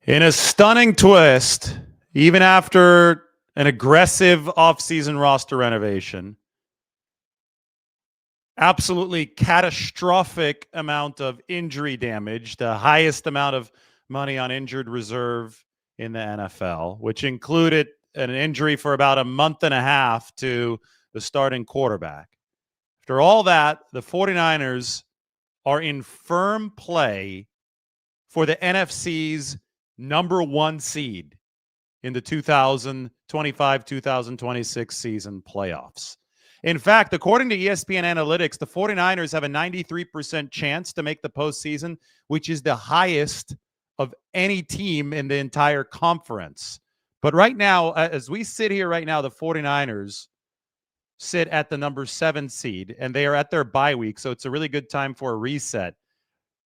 In a stunning twist, even after an aggressive offseason roster renovation, absolutely catastrophic amount of injury damage, the highest amount of money on injured reserve in the NFL, which included an injury for about a month and a half to the starting quarterback. After all that, the 49ers are in firm play for the NFC's number one seed in the 2025-2026 season playoffs. In fact, according to ESPN Analytics, the 49ers have a 93% chance to make the postseason, which is the highest of any team in the entire conference. But right now, as we sit here right now, the 49ers sit at the number 7 seed, and they are at their bye week, so it's a really good time for a reset.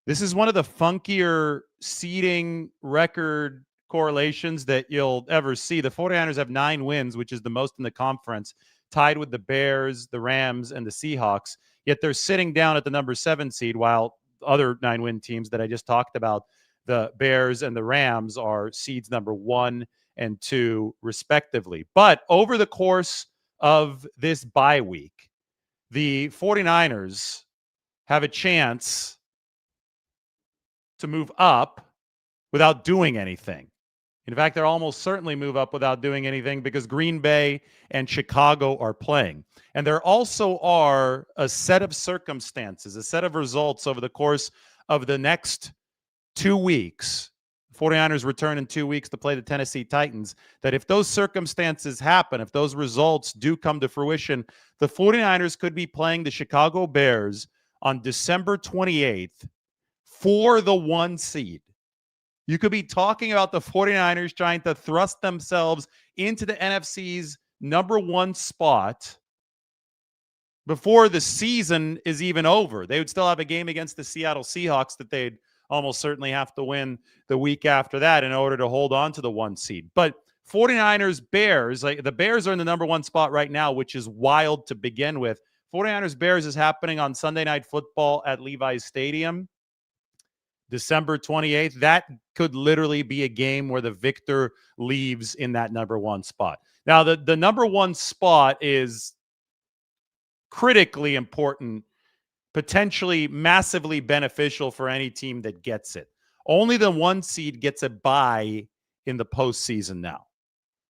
This is one of the funkier seeding record correlations that you'll ever see. The 49ers have 9 wins, which is the most in the conference, tied with the Bears, the Rams, and the Seahawks. Yet they're sitting down at the number 7 seed, while other 9-win teams that I just talked about, the Bears and the Rams, are seeds number 1 and 2, respectively. But over the course of this bye week, the 49ers have a chance to move up without doing anything. In fact, they'll almost certainly move up without doing anything because Green Bay and Chicago are playing. And there also are a set of circumstances, a set of results over the course of the next 2 weeks. 49ers return in 2 weeks to play the Tennessee Titans, that if those circumstances happen, if those results do come to fruition, the 49ers could be playing the Chicago Bears on December 28th for the 1 seed. You could be talking about the 49ers trying to thrust themselves into the NFC's number 1 spot before the season is even over. They would still have a game against the Seattle Seahawks that they'd almost certainly have to win the week after that in order to hold on to the 1 seed. But 49ers Bears, like the Bears are in the number 1 spot right now, which is wild to begin with. 49ers Bears is happening on Sunday Night Football at Levi's Stadium, December 28th. That could literally be a game where the victor leaves in that number 1 spot. Now, the number 1 spot is critically important, potentially massively beneficial for any team that gets it. Only the 1 seed gets a bye in the postseason now.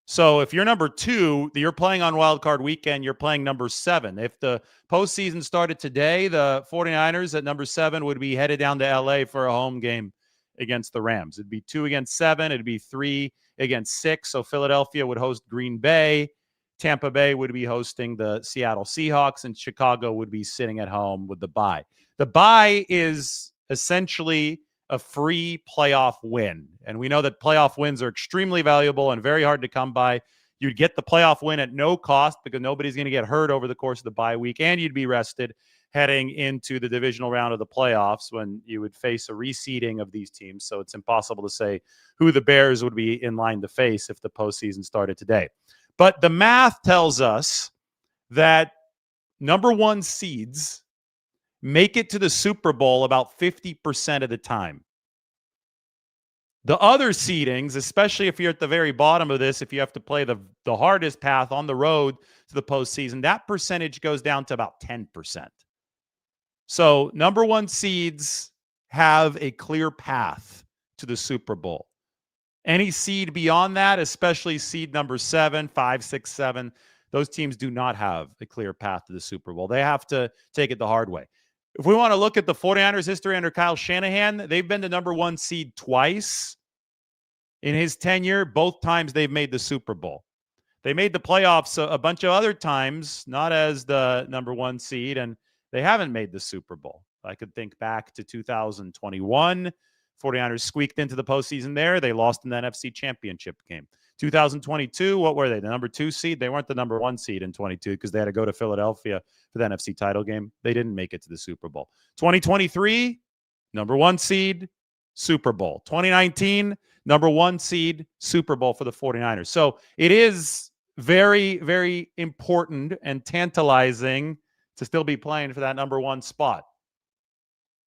So if you're number 2, you're playing on Wild Card Weekend, you're playing number 7. If the postseason started today, the 49ers at number 7 would be headed down to LA for a home game against the Rams. It'd be 2 against 7. It'd be 3 against 6. So Philadelphia would host Green Bay. Tampa Bay would be hosting the Seattle Seahawks, and Chicago would be sitting at home with the bye. The bye is essentially a free playoff win. And we know that playoff wins are extremely valuable and very hard to come by. You'd get the playoff win at no cost because nobody's going to get hurt over the course of the bye week, and you'd be rested heading into the divisional round of the playoffs when you would face a reseeding of these teams. So it's impossible to say who the Bears would be in line to face if the postseason started today. But the math tells us that number 1 seeds make it to the Super Bowl about 50% of the time. The other seedings, especially if you're at the very bottom of this, if you have to play the hardest path on the road to the postseason, that percentage goes down to about 10%. So number 1 seeds have a clear path to the Super Bowl. Any seed beyond that, especially seed number 7, 5, 6, 7, those teams do not have a clear path to the Super Bowl. They have to take it the hard way. If we want to look at the 49ers history under Kyle Shanahan, they've been the number 1 seed twice in his tenure. Both times they've made the Super Bowl. They made the playoffs a bunch of other times, not as the number 1 seed, and they haven't made the Super Bowl. I could think back to 2021. 49ers squeaked into the postseason there. They lost in the NFC Championship game. 2022, what were they? The number 2 seed? They weren't the number 1 seed in 22 because they had to go to Philadelphia for the NFC title game. They didn't make it to the Super Bowl. 2023, number 1 seed, Super Bowl. 2019, number 1 seed, Super Bowl for the 49ers. So it is very, very important and tantalizing to still be playing for that number 1 spot.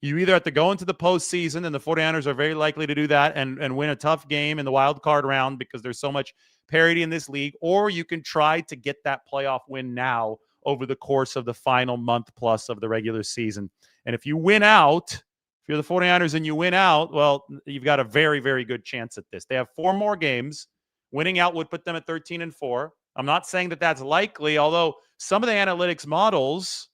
You either have to go into the postseason, and the 49ers are very likely to do that and win a tough game in the wild card round because there's so much parity in this league, or you can try to get that playoff win now over the course of the final month plus of the regular season. And if you win out, if you're the 49ers and you win out, well, you've got a very, very good chance at this. They have 4 more games. Winning out would put them at 13-4. I'm not saying that that's likely, although some of the analytics models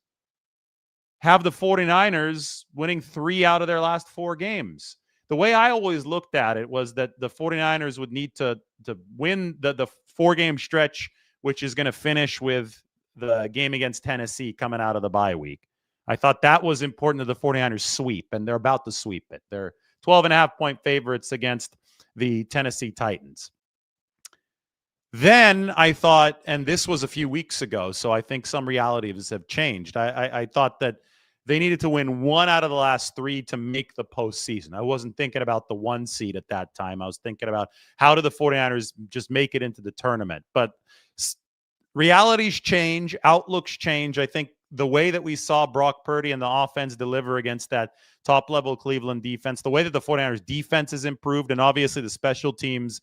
have the 49ers winning 3 out of their last 4 games. The way I always looked at it was that the 49ers would need to win the 4-game stretch, which is going to finish with the game against Tennessee coming out of the bye week. I thought that was important to the 49ers sweep, and they're about to sweep it. They're 12.5-point favorites against the Tennessee Titans. Then I thought, and this was a few weeks ago, so I think some realities have changed. I thought that they needed to win 1 out of the last 3 to make the postseason. I wasn't thinking about the 1 seed at that time. I was thinking about how do the 49ers just make it into the tournament. But realities change, outlooks change. I think the way that we saw Brock Purdy and the offense deliver against that top-level Cleveland defense, the way that the 49ers defense has improved, and obviously the special teams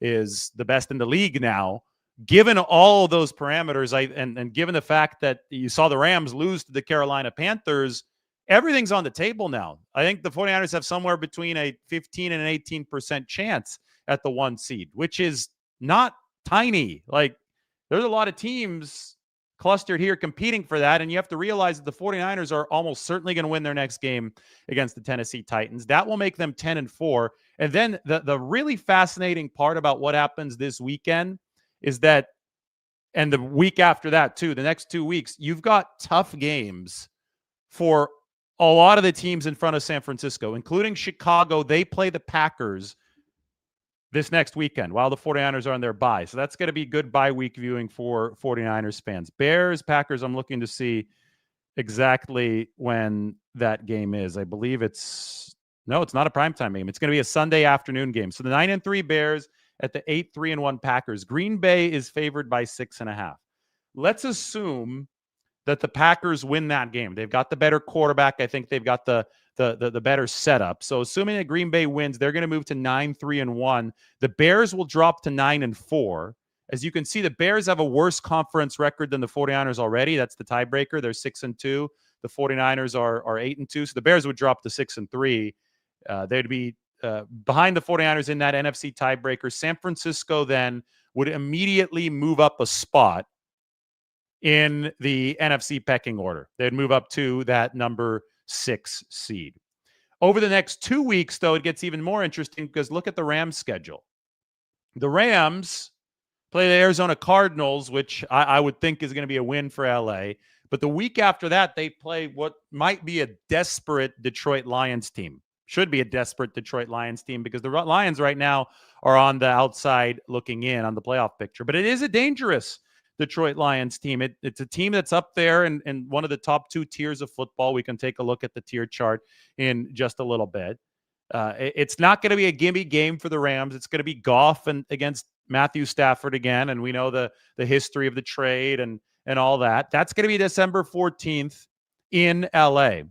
is the best in the league now. Given all of those parameters, and given the fact that you saw the Rams lose to the Carolina Panthers, everything's on the table now. I think the 49ers have somewhere between a 15 and an 18% chance at the 1 seed, which is not tiny. Like, there's a lot of teams clustered here competing for that, and you have to realize that the 49ers are almost certainly going to win their next game against the Tennessee Titans. That will make them 10-4. And then the really fascinating part about what happens this weekend is that, and the week after that too, the next 2 weeks, you've got tough games for a lot of the teams in front of San Francisco, including Chicago. They play the Packers this next weekend while the 49ers are on their bye. So that's going to be good bye week viewing for 49ers fans. Bears, Packers, I'm looking to see exactly when that game is. I believe it's not a primetime game. It's going to be a Sunday afternoon game. So the 9-3 Bears at the 8-3-1 Packers. Green Bay is favored by 6.5. Let's assume that the Packers win that game. They've got the better quarterback. I think they've got the better setup. So assuming that Green Bay wins, they're going to move to 9-3-1. The Bears will drop to 9-4. As you can see, the Bears have a worse conference record than the 49ers already. That's the tiebreaker. They're 6-2. The 49ers are 8-2. So the Bears would drop to 6-3. They'd be behind the 49ers in that NFC tiebreaker. San Francisco then would immediately move up a spot in the NFC pecking order. They'd move up to that number 6 seed. Over the next 2 weeks, though, it gets even more interesting because look at the Rams schedule. The Rams play the Arizona Cardinals, which I would think is going to be a win for LA. But the week after that, they play what might be a desperate Detroit Lions team. Should be a desperate Detroit Lions team because the Lions right now are on the outside looking in on the playoff picture. But it is a dangerous Detroit Lions team. It's a team that's up there in one of the top 2 tiers of football. We can take a look at the tier chart in just a little bit. It's not going to be a gimme game for the Rams. It's going to be Goff and against Matthew Stafford again. And we know the history of the trade and all that. That's going to be December 14th in LA.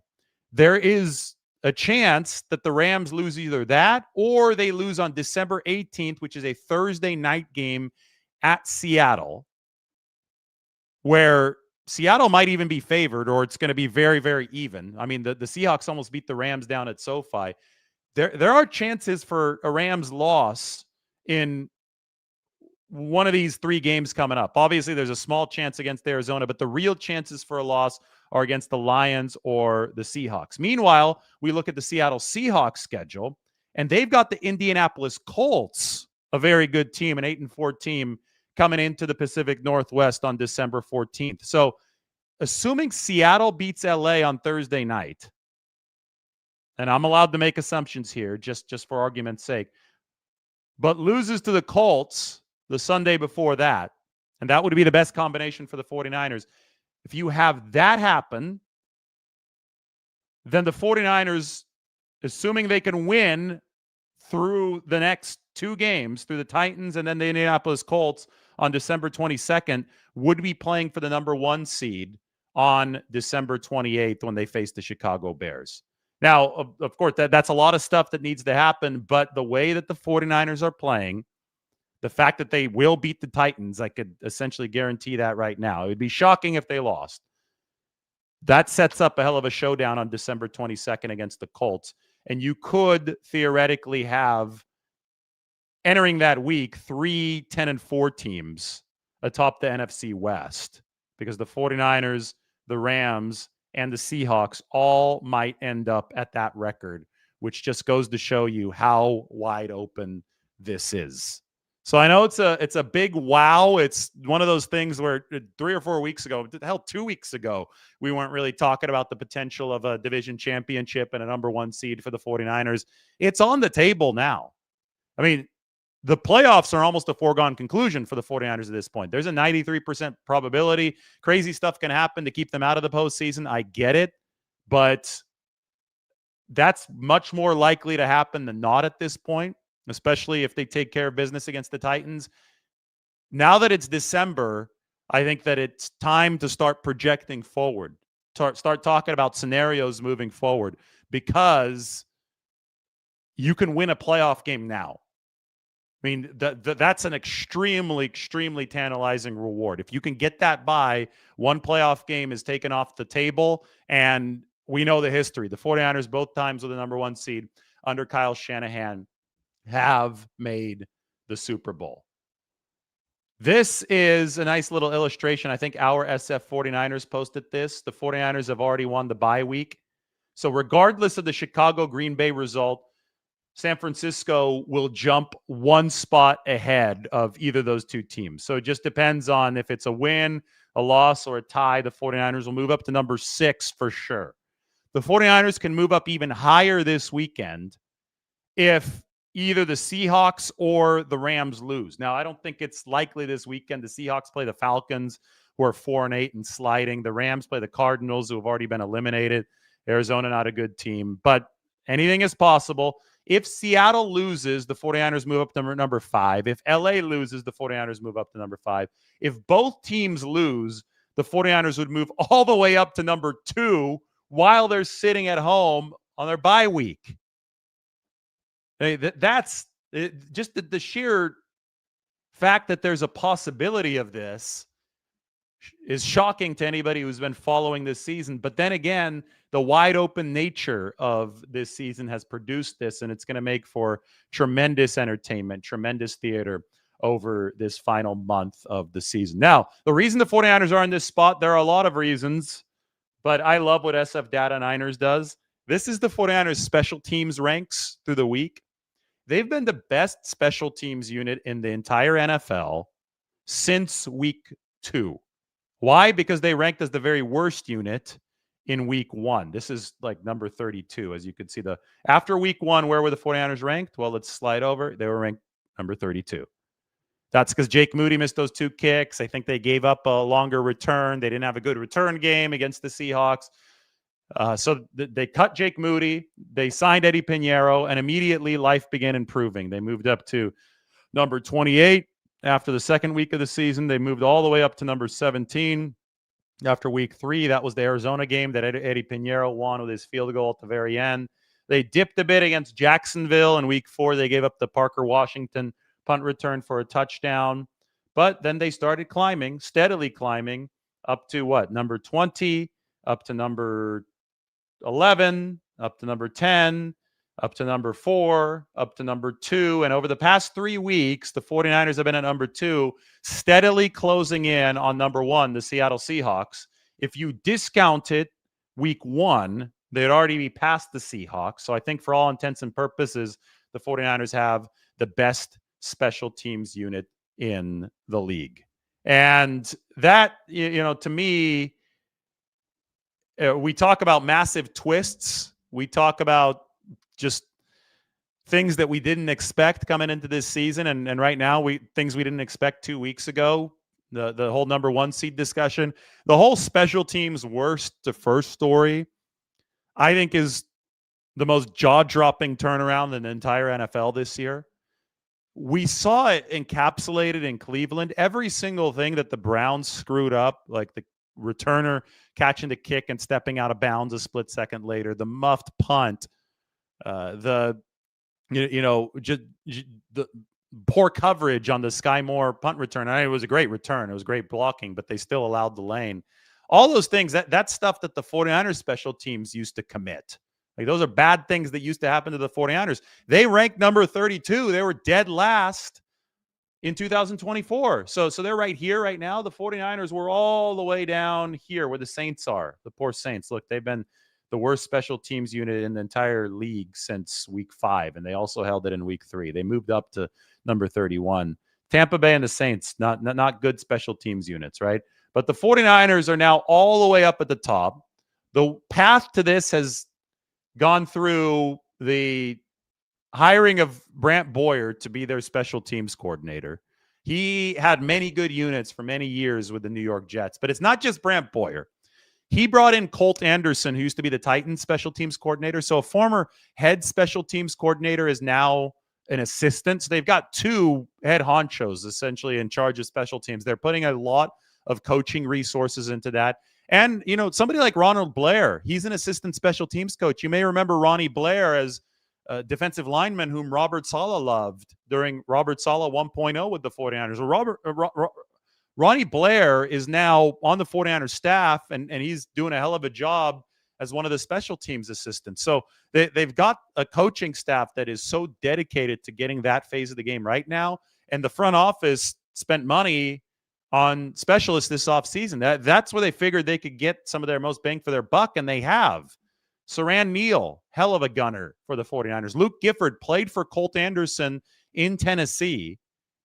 There is a chance that the Rams lose either that or they lose on December 18th, which is a Thursday night game at Seattle, where Seattle might even be favored, or it's going to be very, very even. I mean, the Seahawks almost beat the Rams down at SoFi. There are chances for a Rams loss in one of these 3 games coming up. Obviously, there's a small chance against Arizona, but the real chances for a loss are against the Lions or the Seahawks. Meanwhile, we look at the Seattle Seahawks schedule, and they've got the Indianapolis Colts, a very good team, an 8-4 team, coming into the Pacific Northwest on December 14th. So assuming Seattle beats LA on Thursday night, and I'm allowed to make assumptions here just for argument's sake, but loses to the Colts the Sunday before that, and that would be the best combination for the 49ers. If you have that happen, then the 49ers, assuming they can win through the next 2 games, through the Titans and then the Indianapolis Colts on December 22nd, would be playing for the number 1 seed on December 28th when they face the Chicago Bears. Now, of course, that's a lot of stuff that needs to happen, but the way that the 49ers are playing, the fact that they will beat the Titans, I could essentially guarantee that right now. It would be shocking if they lost. That sets up a hell of a showdown on December 22nd against the Colts. And you could theoretically have, entering that week, 3 10-4 teams atop the NFC West, because the 49ers, the Rams, and the Seahawks all might end up at that record, which just goes to show you how wide open this is. So I know it's a big wow. It's one of those things where 3 or 4 weeks ago, hell, 2 weeks ago, we weren't really talking about the potential of a division championship and a number 1 seed for the 49ers. It's on the table now. I mean, the playoffs are almost a foregone conclusion for the 49ers at this point. There's a 93% probability. Crazy stuff can happen to keep them out of the postseason. I get it, but that's much more likely to happen than not at this point, especially if they take care of business against the Titans. Now that it's December, I think that it's time to start projecting forward, start talking about scenarios moving forward, because you can win a playoff game now. I mean, that's an extremely, extremely tantalizing reward. If you can get that by, one playoff game is taken off the table, and we know the history. The 49ers, both times with the number 1 seed under Kyle Shanahan, have made the Super Bowl. This is a nice little illustration. I think our SF 49ers posted this. The 49ers have already won the bye week. So regardless of the Chicago-Green Bay result, San Francisco will jump 1 spot ahead of either of those 2 teams. So it just depends on if it's a win, a loss, or a tie. The 49ers will move up to number 6 for sure. The 49ers can move up even higher this weekend if either the Seahawks or the Rams lose. Now, I don't think it's likely this weekend. The Seahawks play the Falcons, who are 4-8 and sliding. The Rams play the Cardinals, who have already been eliminated. Arizona, not a good team, but anything is possible. If Seattle loses, the 49ers move up to number 5. If LA loses, the 49ers move up to number 5. If both teams lose, the 49ers would move all the way up to number 2 while they're sitting at home on their bye week. That's just the sheer fact that there's a possibility of this is shocking to anybody who's been following this season. But then again, the wide open nature of this season has produced this, and it's going to make for tremendous entertainment, tremendous theater over this final month of the season. Now, the reason the 49ers are in this spot, there are a lot of reasons, but I love what SF Data Niners does. This is the 49ers special teams ranks through the week. They've been the best special teams unit in the entire NFL since week 2. Why? Because they ranked as the very worst unit in week 1. This is like number 32, as you could see. After week 1, where were the 49ers ranked? Well, let's slide over. They were ranked number 32. That's because Jake Moody missed those 2 kicks. I think they gave up a longer return. They didn't have a good return game against the Seahawks. So they cut Jake Moody. They signed Eddie Pinheiro, and immediately life began improving. They moved up to number 28. After the second week of the season, they moved all the way up to number 17. After week 3, that was the Arizona game that Eddie Pinheiro won with his field goal at the very end. They dipped a bit against Jacksonville in week 4. They gave up the Parker Washington punt return for a touchdown. But then they started climbing, steadily climbing, up to what? Number 20, up to number 11, up to number 10, up to number 4, up to number 2. And over the past 3 weeks, the 49ers have been at number 2, steadily closing in on number 1, the Seattle Seahawks. If you discounted week 1, they'd already be past the Seahawks. So I think for all intents and purposes, the 49ers have the best special teams unit in the league. And that, to me, we talk about massive twists. We talk about just things that we didn't expect coming into this season. And right now, things we didn't expect 2 weeks ago, the whole number 1 seed discussion, the whole special teams worst to first story, I think is the most jaw-dropping turnaround in the entire NFL this year. We saw it encapsulated in Cleveland. Every single thing that the Browns screwed up, like returner catching the kick and stepping out of bounds a split second later, the muffed punt, the poor coverage on the Sky Moore punt return. I mean, it was a great return. It was great blocking, but they still allowed the lane. All those things, that's stuff that the 49ers special teams used to commit. Like, those are bad things that used to happen to the 49ers. They ranked number 32. They were dead last in 2024. So they're right here right now. The 49ers were all the way down here where the Saints are. The poor Saints. Look, they've been the worst special teams unit in the entire league since week 5, and they also held it in week 3. They moved up to number 31. Tampa Bay and the Saints, not good special teams units, right? But the 49ers are now all the way up at the top. The path to this has gone through the hiring of Brant Boyer to be their special teams coordinator. He had many good units for many years with the New York Jets, but it's not just Brant Boyer. He brought in Colt Anderson, who used to be the Titans special teams coordinator. So a former head special teams coordinator is now an assistant. So they've got 2 head honchos essentially in charge of special teams. They're putting a lot of coaching resources into that. And, somebody like Ronald Blair, he's an assistant special teams coach. You may remember Ronnie Blair as a defensive lineman whom Robert Saleh loved during Robert Saleh 1.0 with the 49ers. Ronnie Blair is now on the 49ers staff, and he's doing a hell of a job as one of the special teams assistants. So they've got a coaching staff that is so dedicated to getting that phase of the game right now. And the front office spent money on specialists this offseason. That's where they figured they could get some of their most bang for their buck, and they have. Siran Neal, hell of a gunner for the 49ers. Luke Gifford played for Colt Anderson in Tennessee,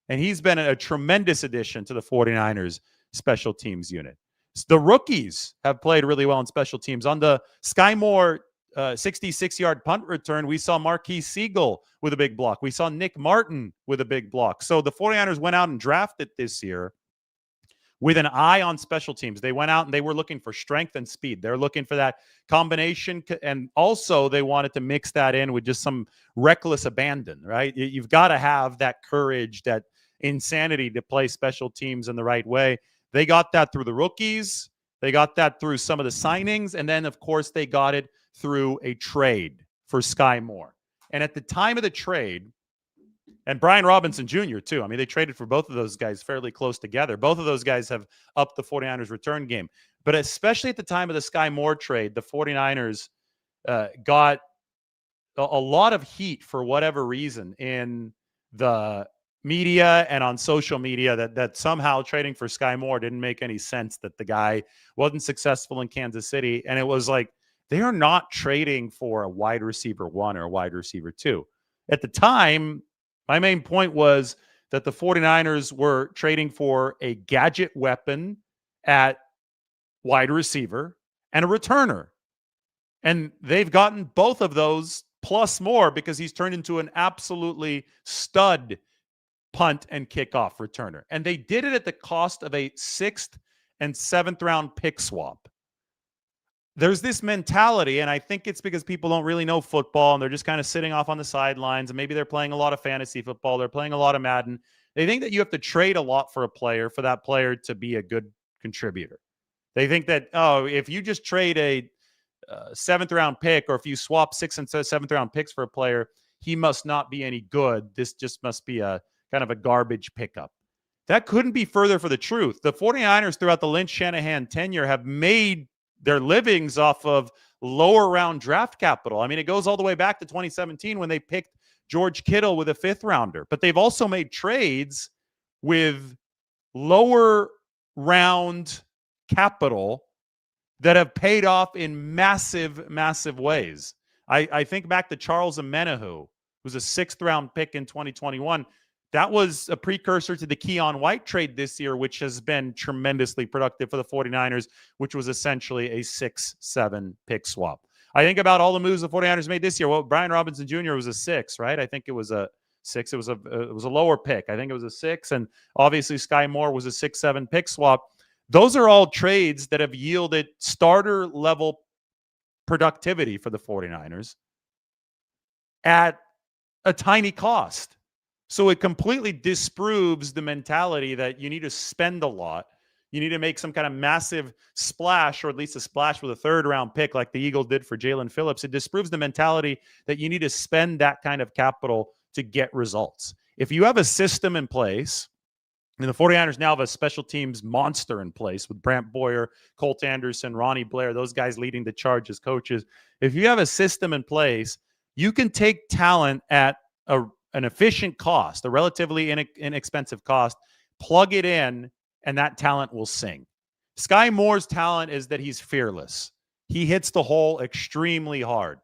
and he's been a tremendous addition to the 49ers special teams unit. The rookies have played really well in special teams. On the Sky Moore 66-yard punt return, we saw Marquise Siegel with a big block. We saw Nick Martin with a big block. So the 49ers went out and drafted this year with an eye on special teams. They went out and they were looking for strength and speed. They're looking for that combination. And also they wanted to mix that in with just some reckless abandon, right? You've got to have that courage, that insanity to play special teams in the right way. They got that through the rookies. They got that through some of the signings. And then, of course, they got it through a trade for Sky Moore. And at the time of the trade, and Brian Robinson Jr., too. I mean, they traded for both of those guys fairly close together. Both of those guys have upped the 49ers return game. But especially at the time of the Sky Moore trade, the 49ers got a lot of heat for whatever reason in the media and on social media that somehow trading for Sky Moore didn't make any sense, that the guy wasn't successful in Kansas City. And it was like, they are not trading for a wide receiver 1 or a wide receiver 2. At the time, my main point was that the 49ers were trading for a gadget weapon at wide receiver and a returner. And they've gotten both of those plus more, because he's turned into an absolutely stud punt and kickoff returner. And they did it at the cost of a 6th and 7th round pick swap. There's this mentality, and I think it's because people don't really know football and they're just kind of sitting off on the sidelines, and maybe they're playing a lot of fantasy football. They're playing a lot of Madden. They think that you have to trade a lot for a player for that player to be a good contributor. They think that, if you just trade a 7th round pick, or if you swap 6th and 7th round picks for a player, he must not be any good. This just must be a kind of a garbage pickup. That couldn't be further for the truth. The 49ers throughout the Lynch Shanahan tenure have made their livings off of lower round draft capital. I mean, it goes all the way back to 2017 when they picked George Kittle with a 5th rounder. But they've also made trades with lower round capital that have paid off in massive, massive ways. I think back to Charles Omenihu, who's a 6th round pick in 2021. That was a precursor to the Keon White trade this year, which has been tremendously productive for the 49ers, which was essentially a 6-7 pick swap. I think about all the moves the 49ers made this year. Well, Brian Robinson Jr. was a 6, right? I think it was a 6. It was a lower pick. I think it was a 6. And obviously Sky Moore was a 6-7 pick swap. Those are all trades that have yielded starter level productivity for the 49ers at a tiny cost. So it completely disproves the mentality that you need to spend a lot. You need to make some kind of massive splash, or at least a splash with a third-round pick like the Eagles did for Jalen Phillips. It disproves the mentality that you need to spend that kind of capital to get results. If you have a system in place, and the 49ers now have a special teams monster in place with Brant Boyer, Colt Anderson, Ronnie Blair, those guys leading the charge as coaches. If you have a system in place, you can take talent at an efficient cost, a relatively inexpensive cost, plug it in, and that talent will sing. Sky Moore's talent is that he's fearless. He hits the hole extremely hard.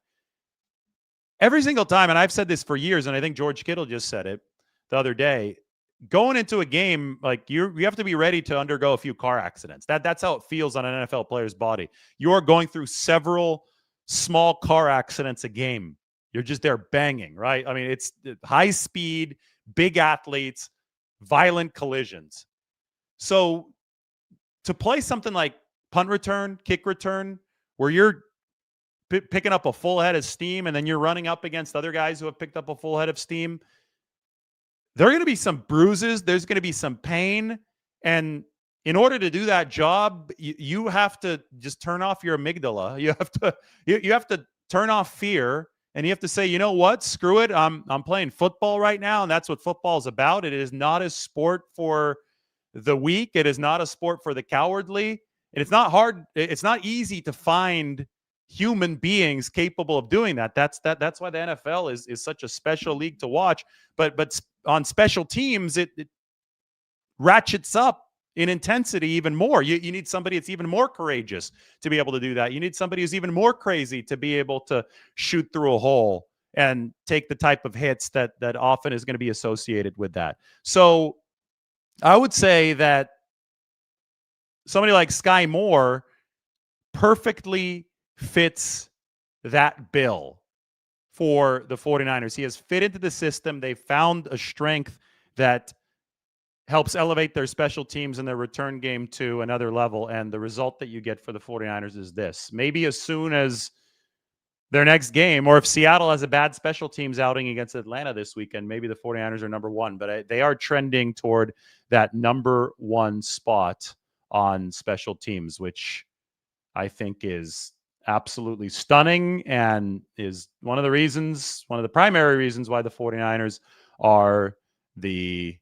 Every single time, and I've said this for years, and I think George Kittle just said it the other day, going into a game, like you have to be ready to undergo a few car accidents. That's how it feels on an NFL player's body. You're going through several small car accidents a game. You're just there banging, right? I mean, it's high speed, big athletes, violent collisions. So to play something like punt return, kick return, where you're picking up a full head of steam and then you're running up against other guys who have picked up a full head of steam, there are going to be some bruises. There's going to be some pain. And in order to do that job, you have to just turn off your amygdala. You have to turn off fear, and you have to say, you know what? Screw it. I'm playing football right now, and that's what football is about. It is not a sport for the weak. It is not a sport for the cowardly. And it's not hard. It's not easy to find human beings capable of doing that. That's why the NFL is such a special league to watch. But on special teams, it ratchets up in intensity even more. You need somebody that's even more courageous to be able to do that. You need somebody who's even more crazy to be able to shoot through a hole and take the type of hits that often is going to be associated with that. So I would say that somebody like Sky Moore perfectly fits that bill for the 49ers. He has fit into the system. They found a strength that helps elevate their special teams and their return game to another level. And the result that you get for the 49ers is this. Maybe as soon as their next game, or if Seattle has a bad special teams outing against Atlanta this weekend, maybe the 49ers are number one. But they are trending toward that number one spot on special teams, which I think is absolutely stunning and is one of the primary reasons why the 49ers are the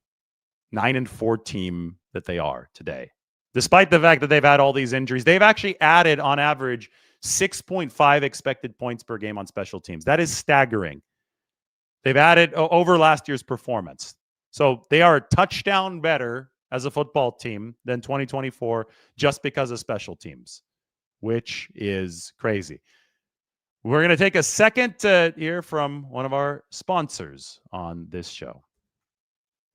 9-4 team that they are today. Despite the fact that they've had all these injuries, they've actually added on average 6.5 expected points per game on special teams. That is staggering. They've added over last year's performance. So they are a touchdown better as a football team than 2024 just because of special teams, which is crazy. We're going to take a second to hear from one of our sponsors on this show.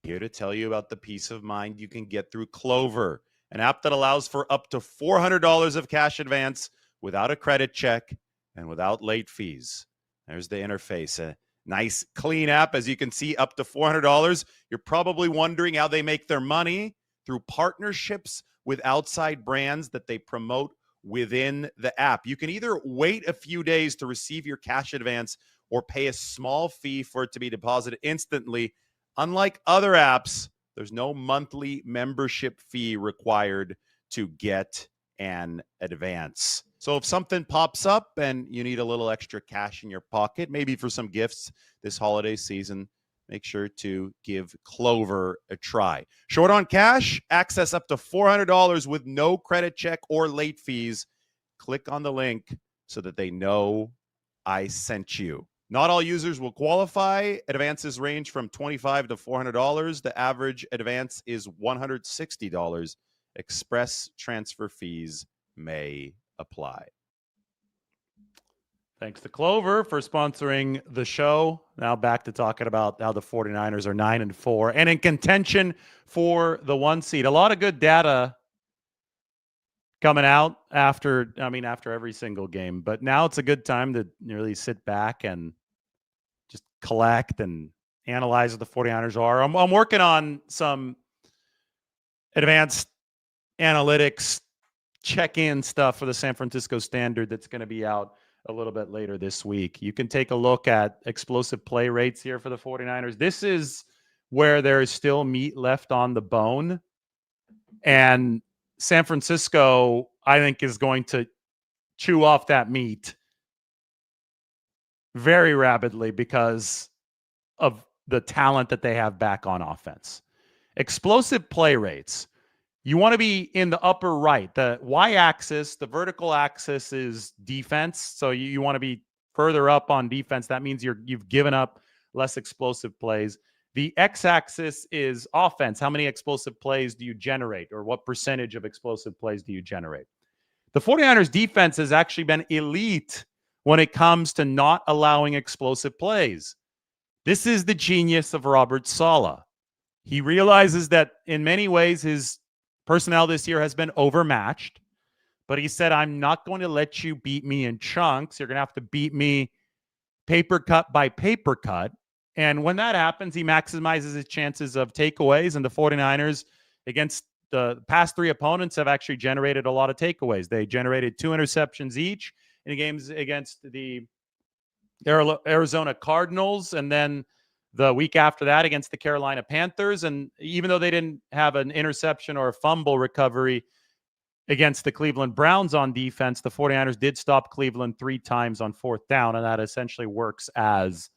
Here to tell you about the peace of mind you can get through Clover, an app that allows for up to $400 of cash advance without a credit check and without late fees. There's the interface, a nice, clean app. As you can see, up to $400. You're probably wondering how they make their money through partnerships with outside brands that they promote within the app. You can either wait a few days to receive your cash advance or pay a small fee for it to be deposited instantly. Unlike other apps, there's no monthly membership fee required to get an advance. So if something pops up and you need a little extra cash in your pocket, maybe for some gifts this holiday season, make sure to give Clover a try. Short on cash? Access up to $400 with no credit check or late fees. Click on the link so that they know I sent you. Not all users will qualify. Advances range from $25 to $400. The average advance is $160. Express transfer fees may apply. Thanks to Clover for sponsoring the show. Now back to talking about how the 49ers are 9-4 and in contention for the 1 seed. A lot of good data coming out after every single game. But now it's a good time to really sit back and just collect and analyze what the 49ers are. I'm working on some advanced analytics check-in stuff for the San Francisco Standard that's going to be out a little bit later this week. You can take a look at explosive play rates here for the 49ers. This is where there is still meat left on the bone. And San Francisco, I think, is going to chew off that meat very rapidly because of the talent that they have back on offense. Explosive play rates. You want to be in the upper right. The y-axis, the vertical axis is defense. So you want to be further up on defense. That means you've given up less explosive plays. The x-axis is offense. How many explosive plays do you generate, or what percentage of explosive plays do you generate? The 49ers defense has actually been elite when it comes to not allowing explosive plays. This is the genius of Robert Saleh. He realizes that in many ways his personnel this year has been overmatched, but he said, I'm not going to let you beat me in chunks. You're going to have to beat me paper cut by paper cut. And when that happens, he maximizes his chances of takeaways, and the 49ers against the past three opponents have actually generated a lot of takeaways. They generated 2 interceptions each in games against the Arizona Cardinals, and then the week after that against the Carolina Panthers. And even though they didn't have an interception or a fumble recovery against the Cleveland Browns on defense, the 49ers did stop Cleveland 3 times on 4th down, and that essentially works as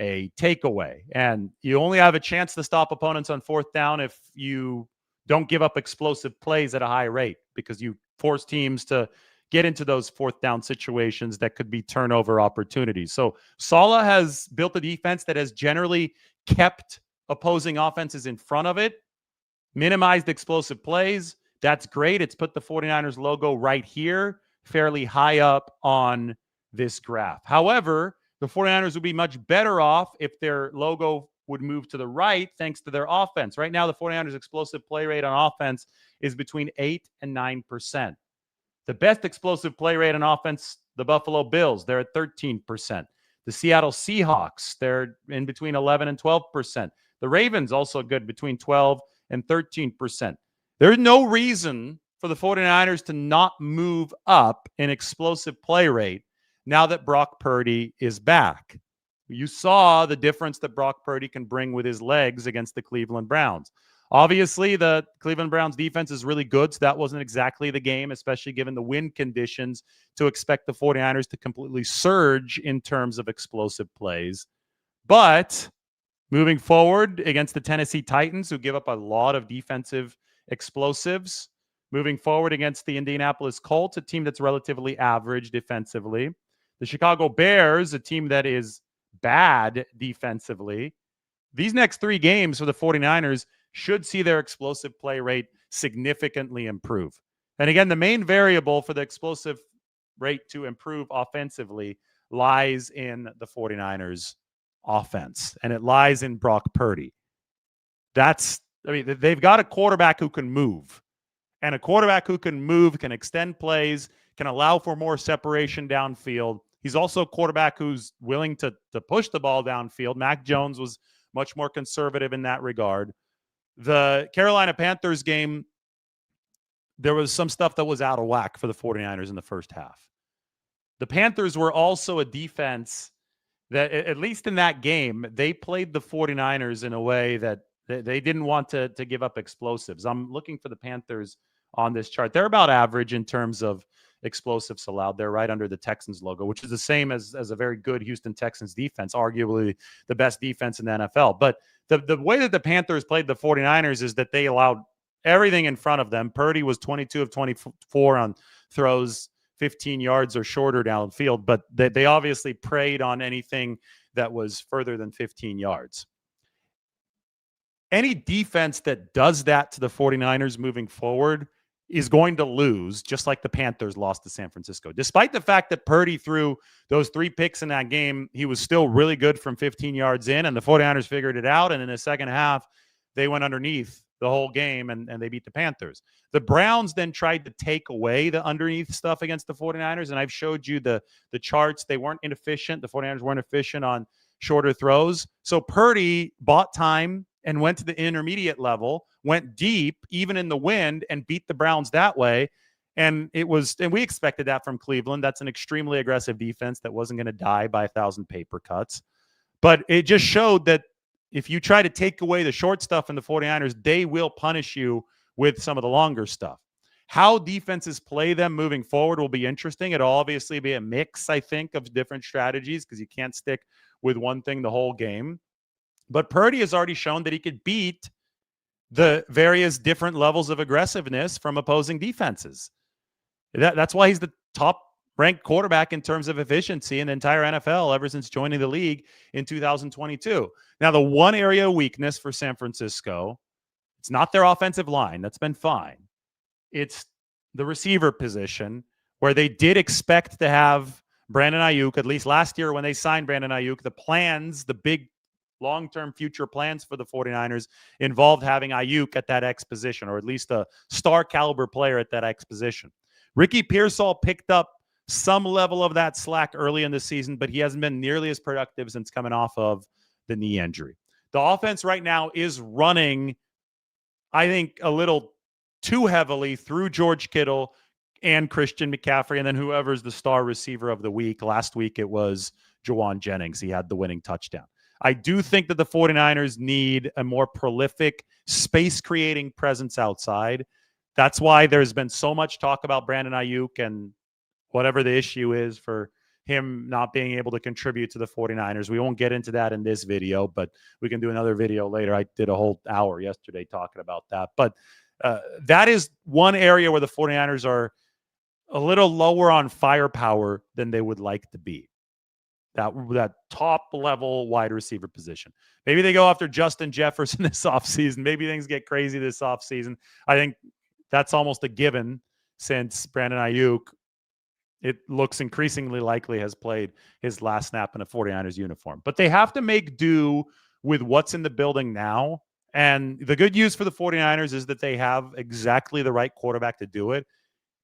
a takeaway. And you only have a chance to stop opponents on 4th down if you don't give up explosive plays at a high rate, because you force teams to get into those 4th down situations that could be turnover opportunities. So Saleh has built a defense that has generally kept opposing offenses in front of it, minimized explosive plays. That's great. It's put the 49ers logo right here, fairly high up on this graph. However, the 49ers would be much better off if their logo would move to the right thanks to their offense. Right now, the 49ers explosive play rate on offense is between 8 and 9%. The best explosive play rate on offense, the Buffalo Bills, they're at 13%. The Seattle Seahawks, they're in between 11 and 12%. The Ravens also good, between 12 and 13%. There's no reason for the 49ers to not move up in explosive play rate now that Brock Purdy is back. You saw the difference that Brock Purdy can bring with his legs against the Cleveland Browns. Obviously, the Cleveland Browns defense is really good, so that wasn't exactly the game, especially given the wind conditions, to expect the 49ers to completely surge in terms of explosive plays. But moving forward against the Tennessee Titans, who give up a lot of defensive explosives, moving forward against the Indianapolis Colts, a team that's relatively average defensively, the Chicago Bears, a team that is bad defensively. These next 3 games for the 49ers should see their explosive play rate significantly improve. And again, the main variable for the explosive rate to improve offensively lies in the 49ers offense, and it lies in Brock Purdy. They've got a quarterback who can move, and a quarterback who can move can extend plays, can allow for more separation downfield. He's also a quarterback who's willing to push the ball downfield. Mac Jones was much more conservative in that regard. The Carolina Panthers game, there was some stuff that was out of whack for the 49ers in the first half. The Panthers were also a defense that, at least in that game, they played the 49ers in a way that they didn't want to give up explosives. I'm looking for the Panthers on this chart. They're about average in terms of explosives allowed. They're right under the Texans logo, which is the same as a very good Houston Texans defense, arguably the best defense in the NFL. But the way that the Panthers played the 49ers is that they allowed everything in front of them. Purdy was 22 of 24 on throws 15 yards or shorter downfield, but they obviously preyed on anything that was further than 15 yards. Any defense that does that to the 49ers moving forward is going to lose, just like the Panthers lost to San Francisco. Despite the fact that Purdy threw those 3 picks in that game, he was still really good from 15 yards in, and the 49ers figured it out, and in the second half, they went underneath the whole game, and they beat the Panthers. The Browns then tried to take away the underneath stuff against the 49ers, and I've showed you the charts. They weren't inefficient. The 49ers weren't efficient on shorter throws. So Purdy bought time and went to the intermediate level, went deep, even in the wind, and beat the Browns that way. And we expected that from Cleveland. That's an extremely aggressive defense that wasn't going to die by 1,000 paper cuts. But it just showed that if you try to take away the short stuff in the 49ers, they will punish you with some of the longer stuff. How defenses play them moving forward will be interesting. It'll obviously be a mix, I think, of different strategies because you can't stick with one thing the whole game. But Purdy has already shown that he could beat the various different levels of aggressiveness from opposing defenses. That's why he's the top ranked quarterback in terms of efficiency in the entire NFL ever since joining the league in 2022. Now, the one area of weakness for San Francisco, it's not their offensive line. That's been fine. It's the receiver position where they did expect to have Brandon Ayuk, at least last year when they signed Brandon Ayuk, the plans, the big long-term future plans for the 49ers involved having Ayuk at that X position, or at least a star caliber player at that X position. Ricky Pearsall picked up some level of that slack early in the season, but he hasn't been nearly as productive since coming off of the knee injury. The offense right now is running, I think, a little too heavily through George Kittle and Christian McCaffrey, and then whoever's the star receiver of the week. Last week it was Juwan Jennings. He had the winning touchdown. I do think that the 49ers need a more prolific space-creating presence outside. That's why there's been so much talk about Brandon Ayuk and whatever the issue is for him not being able to contribute to the 49ers. We won't get into that in this video, but we can do another video later. I did a whole hour yesterday talking about that. But that is one area where the 49ers are a little lower on firepower than they would like to be. That top-level wide receiver position. Maybe they go after Justin Jefferson this offseason. Maybe things get crazy this offseason. I think that's almost a given since Brandon Ayuk, it looks increasingly likely, has played his last snap in a 49ers uniform. But they have to make do with what's in the building now. And the good news for the 49ers is that they have exactly the right quarterback to do it.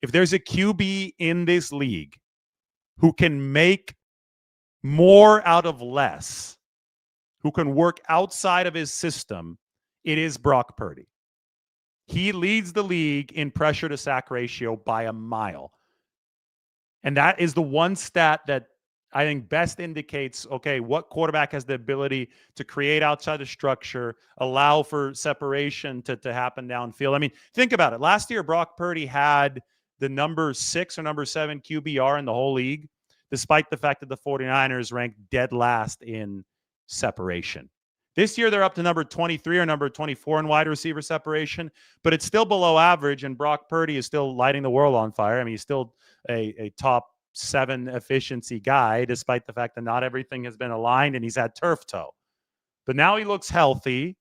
If there's a QB in this league who can make more out of less, who can work outside of his system, it is Brock Purdy. He leads the league in pressure to sack ratio by a mile. And that is the one stat that I think best indicates, okay, what quarterback has the ability to create outside the structure, allow for separation to happen downfield. I mean, think about it. Last year, Brock Purdy had the number 6 or number 7 QBR in the whole league, despite the fact that the 49ers ranked dead last in separation. This year, they're up to number 23 or number 24 in wide receiver separation, but it's still below average, and Brock Purdy is still lighting the world on fire. I mean, he's still a top 7 efficiency guy, despite the fact that not everything has been aligned and he's had turf toe. But now he looks healthy.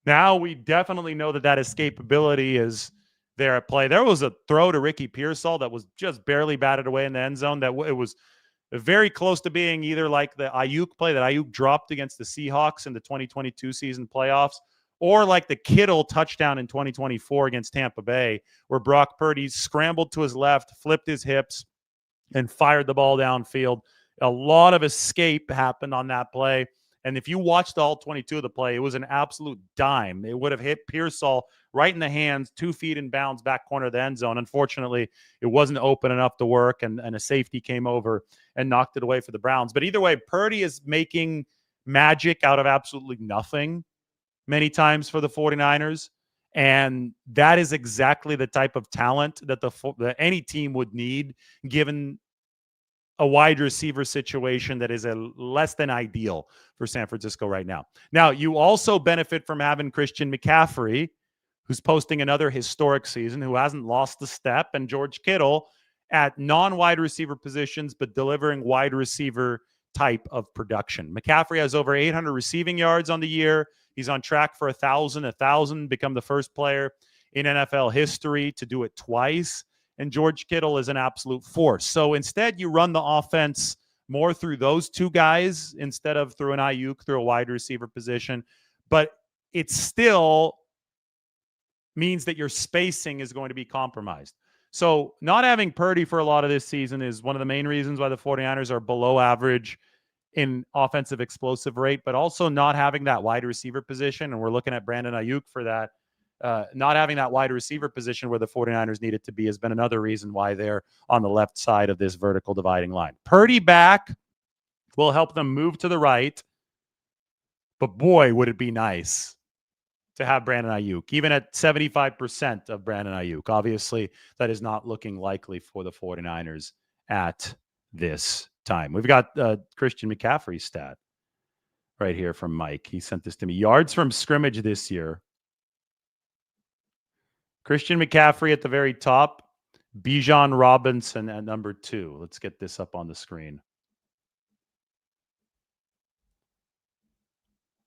Now we definitely know that escapability is there at play. There was a throw to Ricky Pearsall that was just barely batted away in the end zone. That it was very close to being either like the Ayuk play that Ayuk dropped against the Seahawks in the 2022 season playoffs, or like the Kittle touchdown in 2024 against Tampa Bay, where Brock Purdy scrambled to his left, flipped his hips, and fired the ball downfield. A lot of escape happened on that play. And if you watched all 22 of the play, it was an absolute dime. It would have hit Pearsall right in the hands, 2 feet in bounds, back corner of the end zone. Unfortunately, it wasn't open enough to work, and a safety came over and knocked it away for the Browns. But either way, Purdy is making magic out of absolutely nothing many times for the 49ers. And that is exactly the type of talent that that any team would need, given a wide receiver situation that is less than ideal for San Francisco right now. Now, you also benefit from having Christian McCaffrey, who's posting another historic season, who hasn't lost a step, and George Kittle at non-wide receiver positions, but delivering wide receiver type of production. McCaffrey has over 800 receiving yards on the year. He's on track for 1,000, become the first player in NFL history to do it twice. And George Kittle is an absolute force. So instead, you run the offense more through those two guys instead of through an Ayuk, through a wide receiver position. But it still means that your spacing is going to be compromised. So not having Purdy for a lot of this season is one of the main reasons why the 49ers are below average in offensive explosive rate, but also not having that wide receiver position. And we're looking at Brandon Ayuk for that. Not having that wide receiver position where the 49ers need it to be has been another reason why they're on the left side of this vertical dividing line. Purdy back will help them move to the right, but boy, would it be nice to have Brandon Ayuk, even at 75% of Brandon Ayuk. Obviously, that is not looking likely for the 49ers at this time. We've got Christian McCaffrey's stat right here from Mike. He sent this to me. Yards from scrimmage this year. Christian McCaffrey at the very top. Bijan Robinson at number 2. Let's get this up on the screen.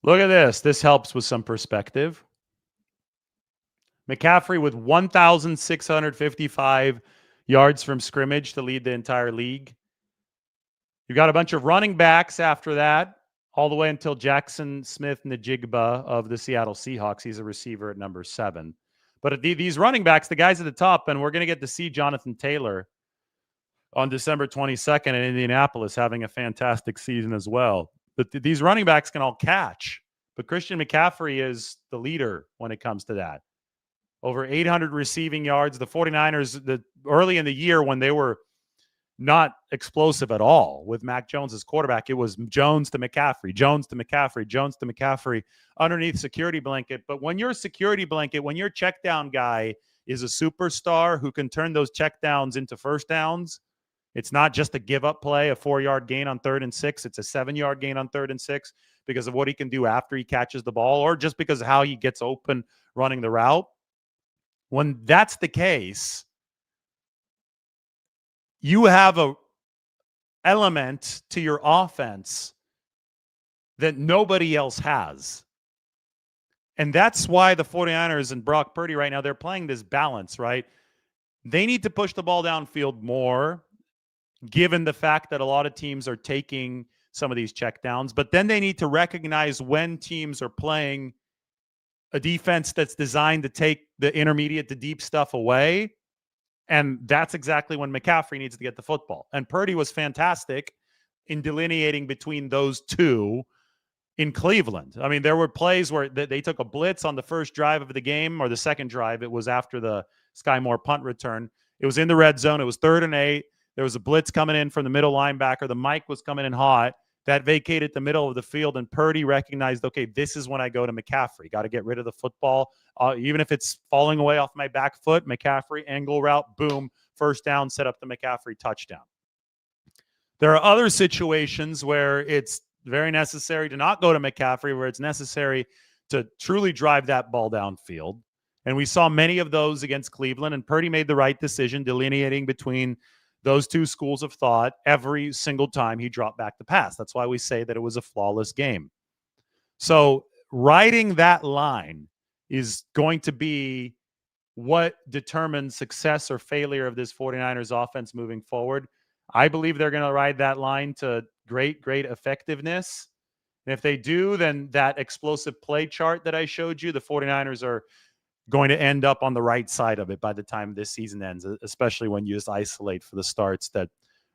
Look at this. This helps with some perspective. McCaffrey with 1,655 yards from scrimmage to lead the entire league. You've got a bunch of running backs after that, all the way until Jackson Smith-Njigba of the Seattle Seahawks. He's a receiver at number 7. But these running backs, the guys at the top, and we're going to get to see Jonathan Taylor on December 22nd in Indianapolis having a fantastic season as well. But these running backs can all catch. But Christian McCaffrey is the leader when it comes to that. Over 800 receiving yards. The 49ers, early in the year when they were not explosive at all with Mac Jones as quarterback, it was Jones to McCaffrey, Jones to McCaffrey, Jones to McCaffrey underneath security blanket. But when your security blanket, when your check down guy is a superstar who can turn those check downs into first downs, it's not just a give up play, a 4-yard gain on 3rd and 6. It's a 7-yard gain on 3rd and 6 because of what he can do after he catches the ball, or just because of how he gets open running the route. When that's the case, you have a element to your offense that nobody else has. And that's why the 49ers and Brock Purdy right now, they're playing this balance, right? They need to push the ball downfield more, given the fact that a lot of teams are taking some of these checkdowns. But then they need to recognize when teams are playing a defense that's designed to take the intermediate to deep stuff away. And that's exactly when McCaffrey needs to get the football. And Purdy was fantastic in delineating between those two in Cleveland. I mean, there were plays where they took a blitz on the first drive of the game, or the second drive. It was after the Sky Moore punt return. It was in the red zone. It was 3rd and 8. There was a blitz coming in from the middle linebacker. The mic was coming in hot. That vacated the middle of the field, and Purdy recognized, okay, this is when I go to McCaffrey. Got to get rid of the football. Even if it's falling away off my back foot, McCaffrey, angle route, boom, first down, set up the McCaffrey touchdown. There are other situations where it's very necessary to not go to McCaffrey, where it's necessary to truly drive that ball downfield. And we saw many of those against Cleveland, and Purdy made the right decision delineating between those two schools of thought every single time he dropped back the pass. That's why we say that it was a flawless game. So riding that line is going to be what determines success or failure of this 49ers offense moving forward. I believe they're going to ride that line to great effectiveness. And if they do, then that explosive play chart that I showed you, the 49ers are going to end up on the right side of it by the time this season ends, especially when you just isolate for the starts that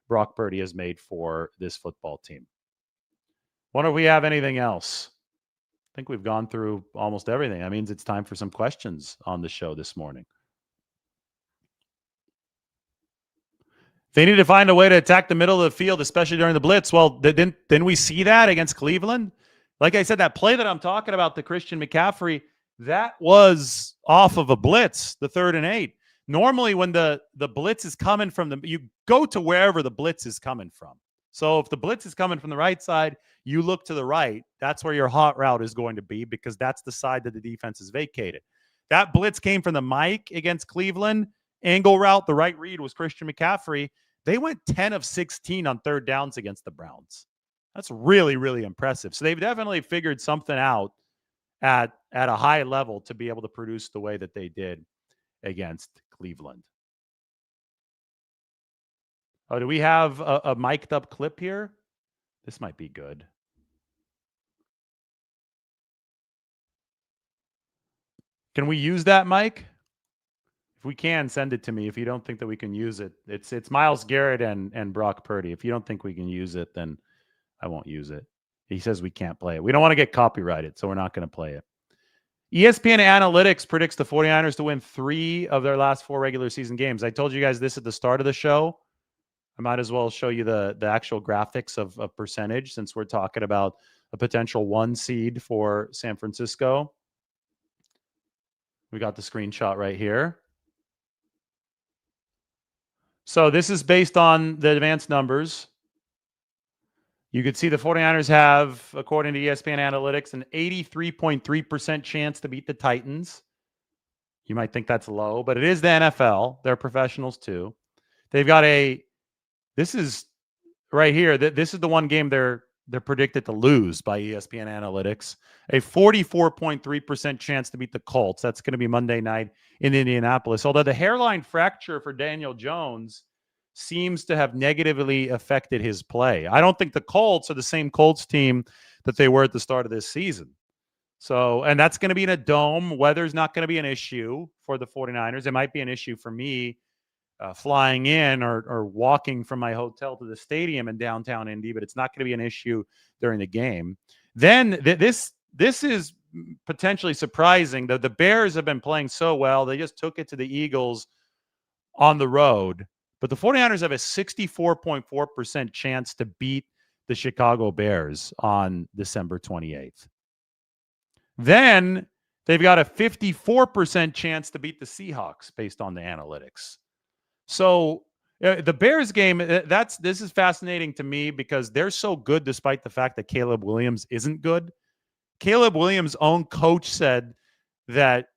Brock Purdy has made for this football team. Wonder if we have anything else. I think we've gone through almost everything. That means it's time for some questions on the show this morning. They need to find a way to attack the middle of the field, especially during the blitz. Well, didn't we see that against Cleveland? Like I said, that play that I'm talking about, the Christian McCaffrey, that was off of a blitz, the 3rd and 8. Normally, when the blitz is coming from you go to wherever the blitz is coming from. So if the blitz is coming from the right side, you look to the right. That's where your hot route is going to be, because that's the side that the defense is vacated. That blitz came from the mic against Cleveland. Angle route, the right read was Christian McCaffrey. They went 10 of 16 on 3rd downs against the Browns. That's really impressive. So they've definitely figured something out at a high level to be able to produce the way that they did against Cleveland. Oh, do we have a mic'd up clip here? This might be good. Can we use that mic? If we can, send it to me. If you don't think that we can use it, it's Myles Garrett and Brock Purdy. If you don't think we can use it, then I won't use it. He says we can't play it. We don't want to get copyrighted, so we're not going to play it. ESPN Analytics predicts the 49ers to win 3 of their last 4 regular season games. I told you guys this at the start of the show. I might as well show you the actual graphics of percentage, since we're talking about a potential 1 seed for San Francisco. We got the screenshot right here. So this is based on the advanced numbers. You could see the 49ers have, according to ESPN Analytics, an 83.3% chance to beat the Titans. You might think that's low, but it is the NFL. They're professionals too. They've got this is right here. This is the one game they're predicted to lose by ESPN Analytics. A 44.3% chance to beat the Colts. That's going to be Monday night in Indianapolis. Although the hairline fracture for Daniel Jones seems to have negatively affected his play. I don't think the Colts are the same Colts team that they were at the start of this season. So, and that's going to be in a dome. Weather's not going to be an issue for the 49ers. It might be an issue for me flying in or walking from my hotel to the stadium in downtown Indy, but it's not going to be an issue during the game. Then this is potentially surprising. The Bears have been playing so well. They just took it to the Eagles on the road. But the 49ers have a 64.4% chance to beat the Chicago Bears on December 28th. Then they've got a 54% chance to beat the Seahawks based on the analytics. So the Bears game, this is fascinating to me because they're so good despite the fact that Caleb Williams isn't good. Caleb Williams' own coach said that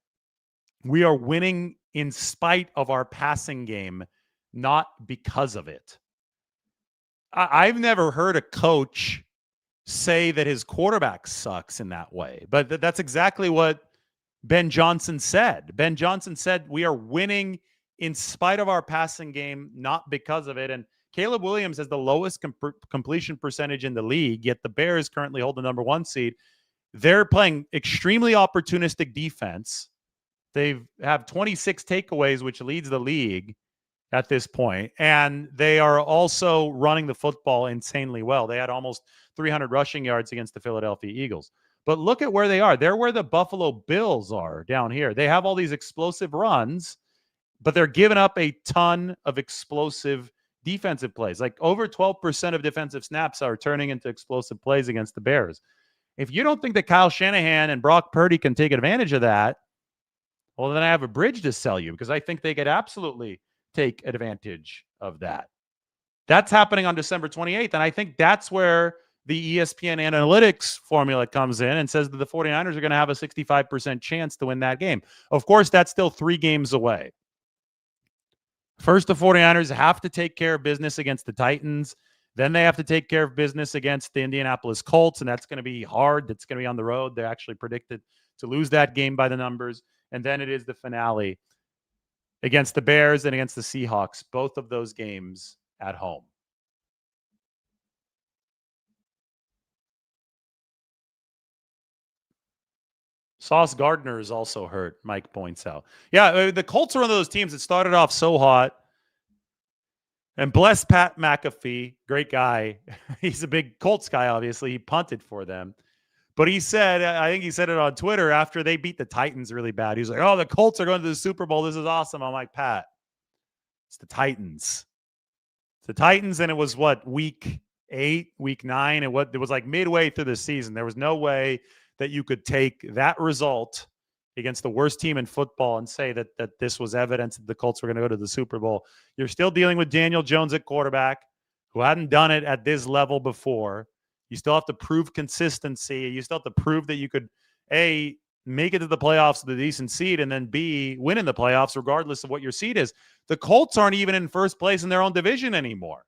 we are winning in spite of our passing game, not because of it. I've never heard a coach say that his quarterback sucks in that way, but that's exactly what Ben Johnson said. Ben Johnson said we are winning in spite of our passing game, not because of it. And Caleb Williams has the lowest completion percentage in the league, yet the Bears currently hold the number 1 seed. They're playing extremely opportunistic defense. They have 26 takeaways, which leads the league at this point. And they are also running the football insanely well. They had almost 300 rushing yards against the Philadelphia Eagles. But look at where they are. They're where the Buffalo Bills are down here. They have all these explosive runs, but they're giving up a ton of explosive defensive plays. Like over 12% of defensive snaps are turning into explosive plays against the Bears. If you don't think that Kyle Shanahan and Brock Purdy can take advantage of that, well, then I have a bridge to sell you because I think they could absolutely take advantage of that. That's happening on December 28th. And I think that's where the ESPN Analytics formula comes in and says that the 49ers are going to have a 65% chance to win that game. Of course, that's still 3 games away. First, the 49ers have to take care of business against the Titans. Then they have to take care of business against the Indianapolis Colts, and that's going to be hard. That's going to be on the road. They're actually predicted to lose that game by the numbers. And then it is the finale against the Bears and against the Seahawks, both of those games at home. Sauce Gardner is also hurt, Mike points out. Yeah, the Colts are one of those teams that started off so hot. And bless Pat McAfee, great guy. He's a big Colts guy, obviously. He punted for them. But he said, I think he said it on Twitter after they beat the Titans really bad. He was like, oh, the Colts are going to the Super Bowl. This is awesome. I'm like, Pat, it's the Titans. It's the Titans, and it was what, week 8, week 9? It was like midway through the season. There was no way that you could take that result against the worst team in football and say that this was evidence that the Colts were going to go to the Super Bowl. You're still dealing with Daniel Jones at quarterback, who hadn't done it at this level before. You still have to prove consistency. You still have to prove that you could, A, make it to the playoffs with a decent seed, and then B, win in the playoffs regardless of what your seed is. The Colts aren't even in first place in their own division anymore.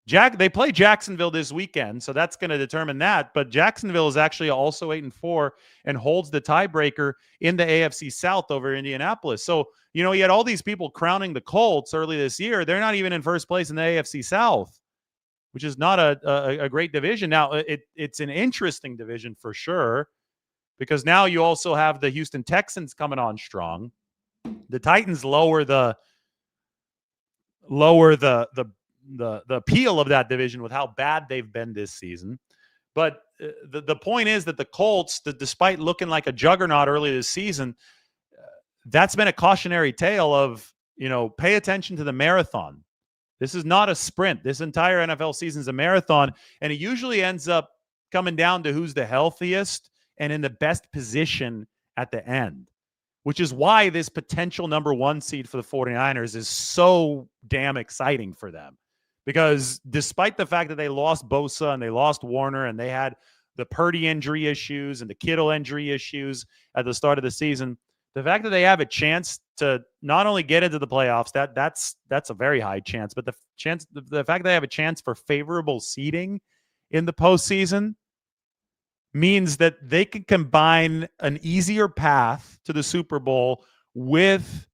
They play Jacksonville this weekend, so that's going to determine that. But Jacksonville is actually also 8-4 and holds the tiebreaker in the AFC South over Indianapolis. So, you know, you had all these people crowning the Colts early this year. They're not even in first place in the AFC South, which is not a great division. Now, it's an interesting division for sure, because now you also have the Houston Texans coming on strong. The Titans lower the appeal of that division with how bad they've been this season. But the point is that the Colts, despite looking like a juggernaut early this season, that's been a cautionary tale of, you know, pay attention to the marathon. This is not a sprint. This entire NFL season is a marathon, and it usually ends up coming down to who's the healthiest and in the best position at the end. which is why this potential number 1 seed for the 49ers is so damn exciting for them. Because despite the fact that they lost Bosa and they lost Warner and they had the Purdy injury issues and the Kittle injury issues at the start of the season, the fact that they have a chance to not only get into the playoffs, that's a very high chance, but the fact that they have a chance for favorable seeding in the postseason means that they can combine an easier path to the Super Bowl with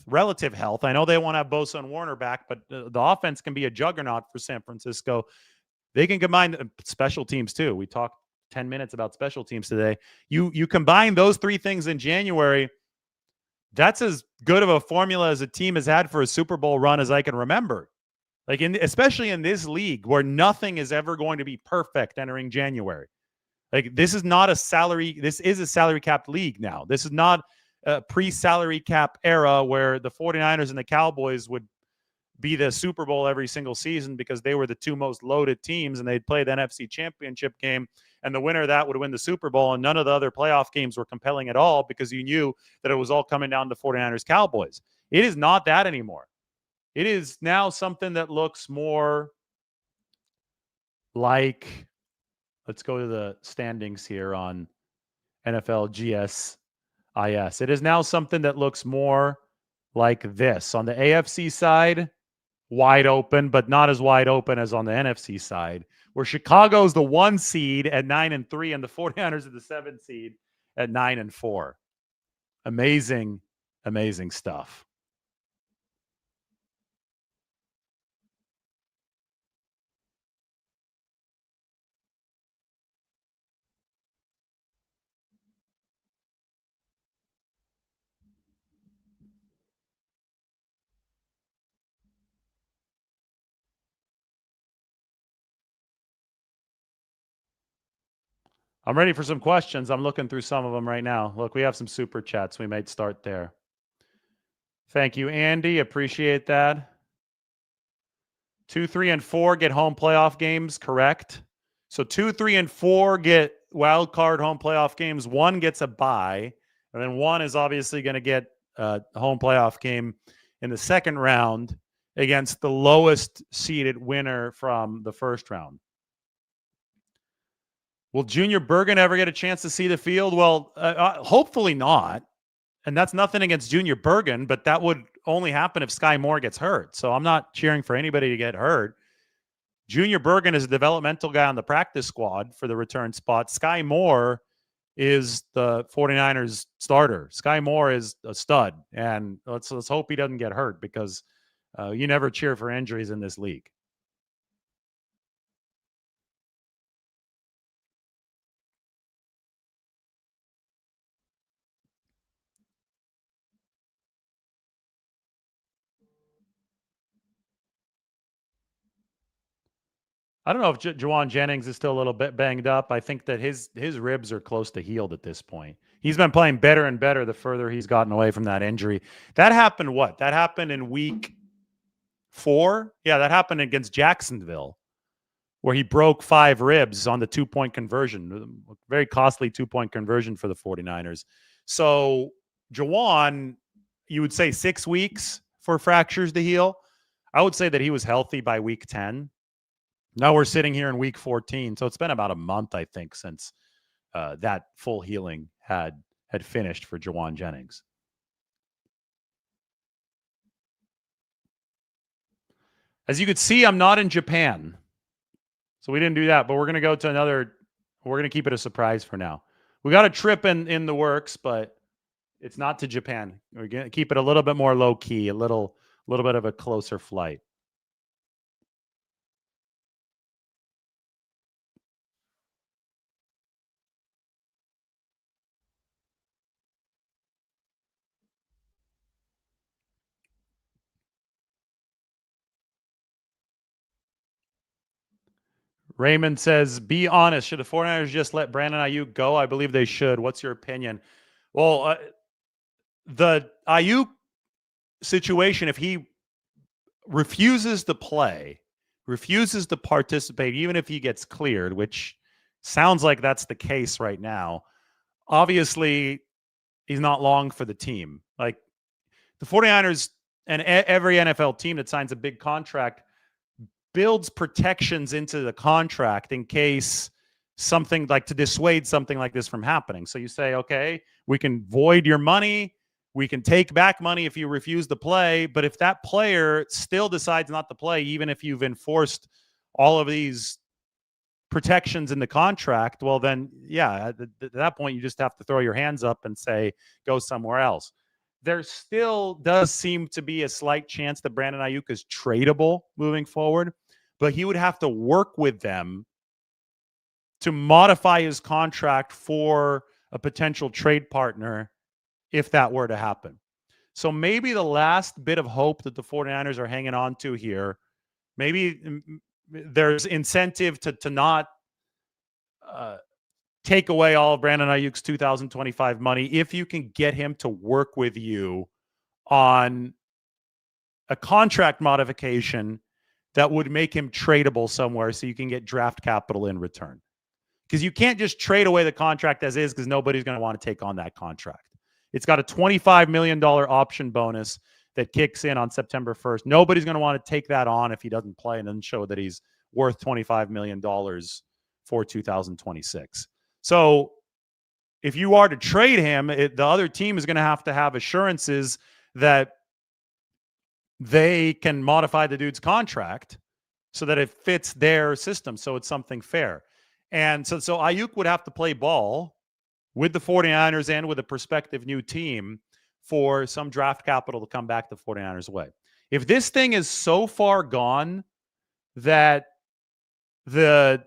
relative health. I know they want to have Bosa and Warner back, but the offense can be a juggernaut for San Francisco. They can combine special teams too. We talked 10 minutes about special teams today. You combine those 3 things in January, that's as good of a formula as a team has had for a Super Bowl run as I can remember. Like especially in this league where nothing is ever going to be perfect entering January. Like this is a salary capped league now. This is not a pre-salary cap era where the 49ers and the Cowboys would be the Super Bowl every single season because they were the 2 most loaded teams and they'd play the NFC Championship game and the winner of that would win the Super Bowl, and none of the other playoff games were compelling at all because you knew that it was all coming down to 49ers Cowboys. It is not that anymore. It is now something that looks more like, let's go to the standings here on NFL GSIS. It is now something that looks more like this. On the AFC side, wide open, but not as wide open as on the NFC side, where Chicago's the 1 seed at 9-3 and the 49ers are the 7 seed at 9-4. Amazing, amazing stuff. I'm ready for some questions. I'm looking through some of them right now. Look, we have some super chats. We might start there. Thank you, Andy. Appreciate that. 2, 3, and 4 get home playoff games, correct? So 2, 3, and 4 get wild card home playoff games. 1 gets a bye, and then 1 is obviously going to get a home playoff game in the second round against the lowest seeded winner from the first round. Will Junior Bergen ever get a chance to see the field? Well, hopefully not. And that's nothing against Junior Bergen, but that would only happen if Sky Moore gets hurt. So I'm not cheering for anybody to get hurt. Junior Bergen is a developmental guy on the practice squad for the return spot. Sky Moore is the 49ers starter. Sky Moore is a stud. And let's hope he doesn't get hurt because you never cheer for injuries in this league. I don't know if Jauan Jennings is still a little bit banged up. I think that his ribs are close to healed at this point. He's been playing better and better the further he's gotten away from that injury. That happened what? That happened in week 4? Yeah, that happened against Jacksonville where he broke 5 ribs on the 2-point conversion. Very costly 2-point conversion for the 49ers. So Jauan, you would say 6 weeks for fractures to heal. I would say that he was healthy by week 10. Now we're sitting here in week 14. So it's been about a month, I think, since that full healing had finished for Jauan Jennings. As you could see, I'm not in Japan. So we didn't do that, but we're going to go to we're going to keep it a surprise for now. We got a trip in the works, but it's not to Japan. We're going to keep it a little bit more low key, a little bit of a closer flight. Raymond says, be honest. Should the 49ers just let Brandon Aiyuk go? I believe they should. What's your opinion? Well, the Aiyuk situation, if he refuses to play, refuses to participate, even if he gets cleared, which sounds like that's the case right now, obviously he's not long for the team. Like the 49ers and every NFL team that signs a big contract builds protections into the contract in case something like to dissuade something like this from happening. So you say, okay, we can void your money. We can take back money if you refuse to play. But if that player still decides not to play, even if you've enforced all of these protections in the contract, well, then, yeah, at that point, you just have to throw your hands up and say, go somewhere else. There still does seem to be a slight chance that Brandon Aiyuk is tradable moving forward, but he would have to work with them to modify his contract for a potential trade partner if that were to happen. So maybe the last bit of hope that the 49ers are hanging on to here, maybe there's incentive to not take away all of Brandon Aiyuk's 2025 money if you can get him to work with you on a contract modification that would make him tradable somewhere so you can get draft capital in return. Because you can't just trade away the contract as is because nobody's going to want to take on that contract. It's got a $25 million option bonus that kicks in on September 1st. Nobody's going to want to take that on if he doesn't play and doesn't show that he's worth $25 million for 2026. So if you are to trade him, the other team is going to have assurances that they can modify the dude's contract so that it fits their system. So it's something fair. And so Aiyuk would have to play ball with the 49ers and with a prospective new team for some draft capital to come back the 49ers' way. If this thing is so far gone that the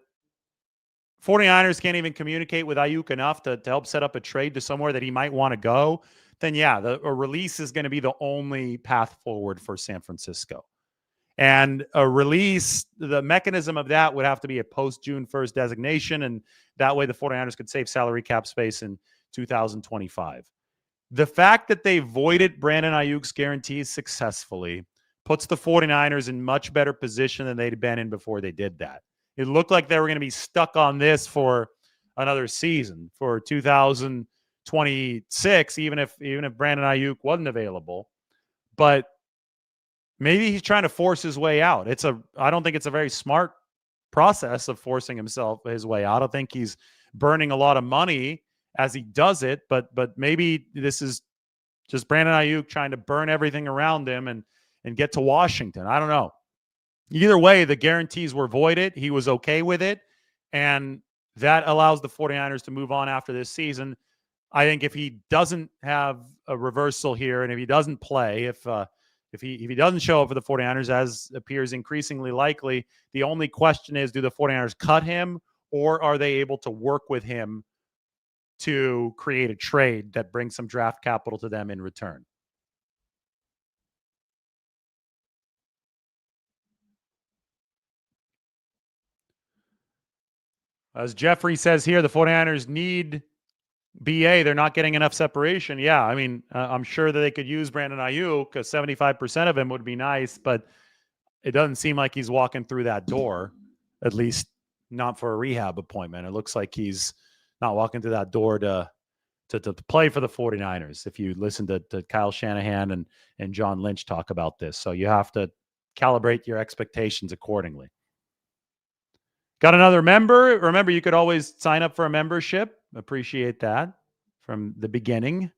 49ers can't even communicate with Aiyuk enough to help set up a trade to somewhere that he might want to go, then yeah, a release is going to be the only path forward for San Francisco. And a release, the mechanism of that would have to be a post-June 1st designation, and that way the 49ers could save salary cap space in 2025. The fact that they voided Brandon Aiyuk's guarantees successfully puts the 49ers in much better position than they'd been in before they did that. It looked like they were going to be stuck on this for another season, for 2026, even if Brandon Aiyuk wasn't available. But maybe he's trying to force his way out. I don't think it's a very smart process of forcing his way out. I think he's burning a lot of money as he does it, but maybe this is just Brandon Aiyuk trying to burn everything around him and get to Washington. I don't know. Either way, the guarantees were voided. He was okay with it, and that allows the 49ers to move on after this season. I think if he doesn't have a reversal here, and if he doesn't play, if he doesn't show up for the 49ers, as appears increasingly likely, the only question is, do the 49ers cut him, or are they able to work with him to create a trade that brings some draft capital to them in return? As Jeffrey says here, the 49ers need BA. They're not getting enough separation. Yeah, I mean, I'm sure that they could use Brandon Aiyuk, because 75% of him would be nice, but it doesn't seem like he's walking through that door, at least not for a rehab appointment. It looks like he's not walking through that door to play for the 49ers, if you listen to Kyle Shanahan and John Lynch talk about this. So you have to calibrate your expectations accordingly. Got another member. Remember, you could always sign up for a membership. Appreciate that from the beginning.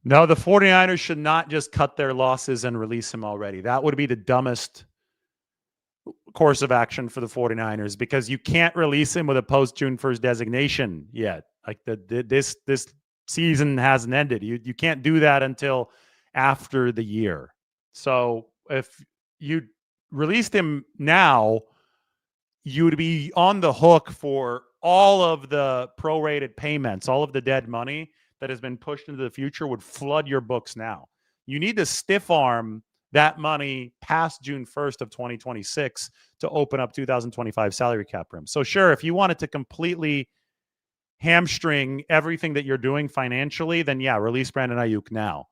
No, the 49ers should not just cut their losses and release him already. That would be the dumbest course of action for the 49ers, because you can't release him with a post-June 1st designation yet. Like this season hasn't ended. You can't do that until after the year. So if you released him now, you would be on the hook for all of the prorated payments, all of the dead money that has been pushed into the future would flood your books now. You need to stiff arm that money past June 1st of 2026 to open up 2025 salary cap room. So sure, if you wanted to completely hamstring everything that you're doing financially, then yeah, release Brandon Ayuk now.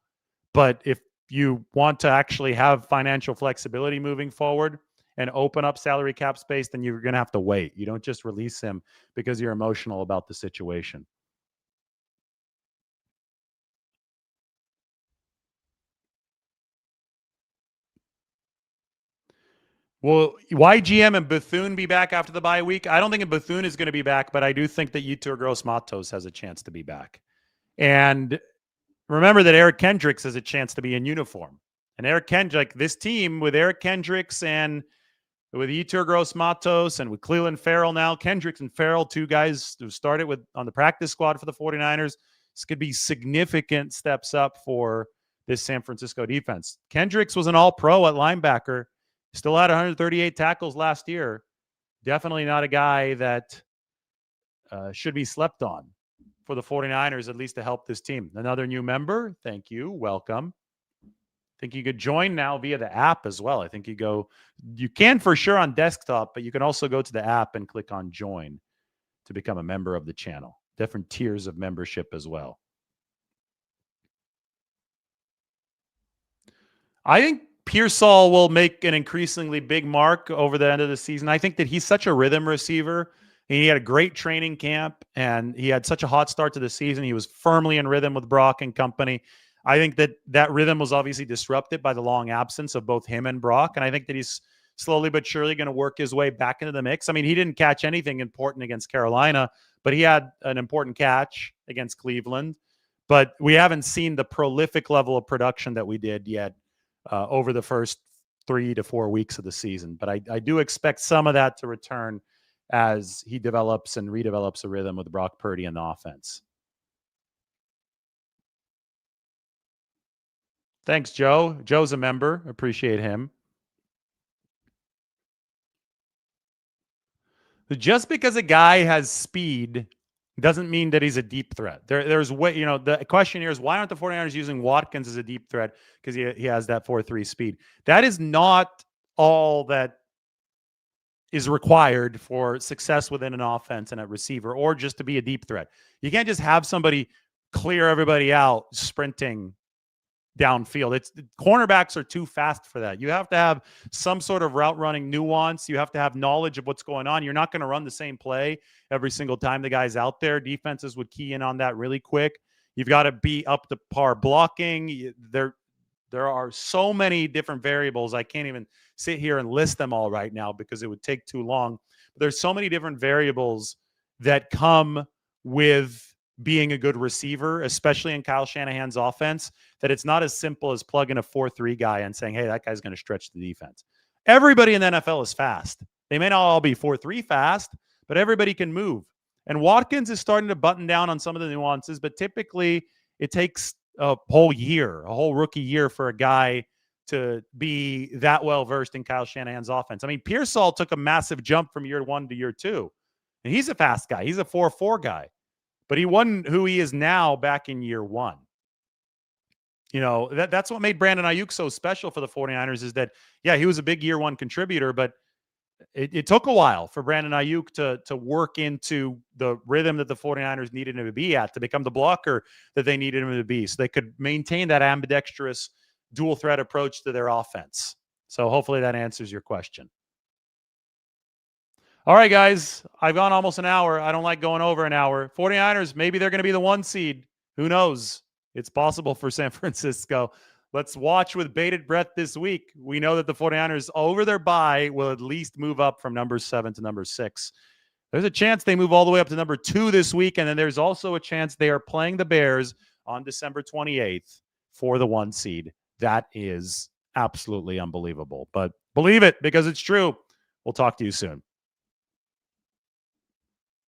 But if you want to actually have financial flexibility moving forward and open up salary cap space, then you're going to have to wait. You don't just release him because you're emotional about the situation. Will YGM and Bethune be back after the bye week? I don't think Bethune is going to be back, but I do think that Yetur Gross-Matos has a chance to be back. And remember that Eric Kendricks has a chance to be in uniform. And Eric Kendricks, this team with Eric Kendricks and with Yetur Gross-Matos and with Clelin Ferrell now, Kendricks and Ferrell, two guys who started with on the practice squad for the 49ers. This could be significant steps up for this San Francisco defense. Kendricks was an all-pro at linebacker. Still had 138 tackles last year. Definitely not a guy that should be slept on for the 49ers, at least to help this team. Another new member. Thank you. Welcome. I think you could join now via the app as well. I think you can for sure on desktop, but you can also go to the app and click on join to become a member of the channel. Different tiers of membership as well. I think Pearsall will make an increasingly big mark over the end of the season. I think that he's such a rhythm receiver. He had a great training camp, and he had such a hot start to the season. He was firmly in rhythm with Brock and company. I think that rhythm was obviously disrupted by the long absence of both him and Brock, and I think that he's slowly but surely going to work his way back into the mix. I mean, he didn't catch anything important against Carolina, but he had an important catch against Cleveland. But we haven't seen the prolific level of production that we did yet over the first 3 to 4 weeks of the season. But I do expect some of that to return as he develops and redevelops a rhythm with Brock Purdy in the offense. Thanks, Joe. Joe's a member. Appreciate him. Just because a guy has speed doesn't mean that he's a deep threat. There's way, the question here is why aren't the 49ers using Watkins as a deep threat? Because he has that 4.3 speed. That is not all that is required for success within an offense and a receiver, or just to be a deep threat. You can't just have somebody clear everybody out sprinting downfield. Cornerbacks are too fast for that. You have to have some sort of route running nuance. You have to have knowledge of what's going on. You're not going to run the same play every single time the guy's out there. Defenses would key in on that really quick. You've got to be up to par blocking. There are so many different variables. I can't even sit here and list them all right now because it would take too long. But there's so many different variables that come with being a good receiver, especially in Kyle Shanahan's offense, that it's not as simple as plugging a 4.3 guy and saying, hey, that guy's going to stretch the defense. Everybody in the NFL is fast. They may not all be 4.3 fast, but everybody can move. And Watkins is starting to button down on some of the nuances, but typically it takes a whole year, a whole rookie year for a guy to be that well-versed in Kyle Shanahan's offense. I mean, Pearsall took a massive jump from year 1 to year 2, and he's a fast guy. He's a 4.4 guy. But he wasn't who he is now back in year 1. That's what made Brandon Ayuk so special for the 49ers is that, yeah, he was a big year 1 contributor, but it took a while for Brandon Ayuk to work into the rhythm that the 49ers needed him to be at, to become the blocker that they needed him to be, so they could maintain that ambidextrous dual threat approach to their offense. So hopefully that answers your question. All right, guys, I've gone almost an hour. I don't like going over an hour. 49ers, maybe they're going to be the 1 seed. Who knows? It's possible for San Francisco. Let's watch with bated breath this week. We know that the 49ers, over their bye, will at least move up from number 7 to number 6. There's a chance they move all the way up to number 2 this week, and then there's also a chance they are playing the Bears on December 28th for the 1 seed. That is absolutely unbelievable. But believe it, because it's true. We'll talk to you soon.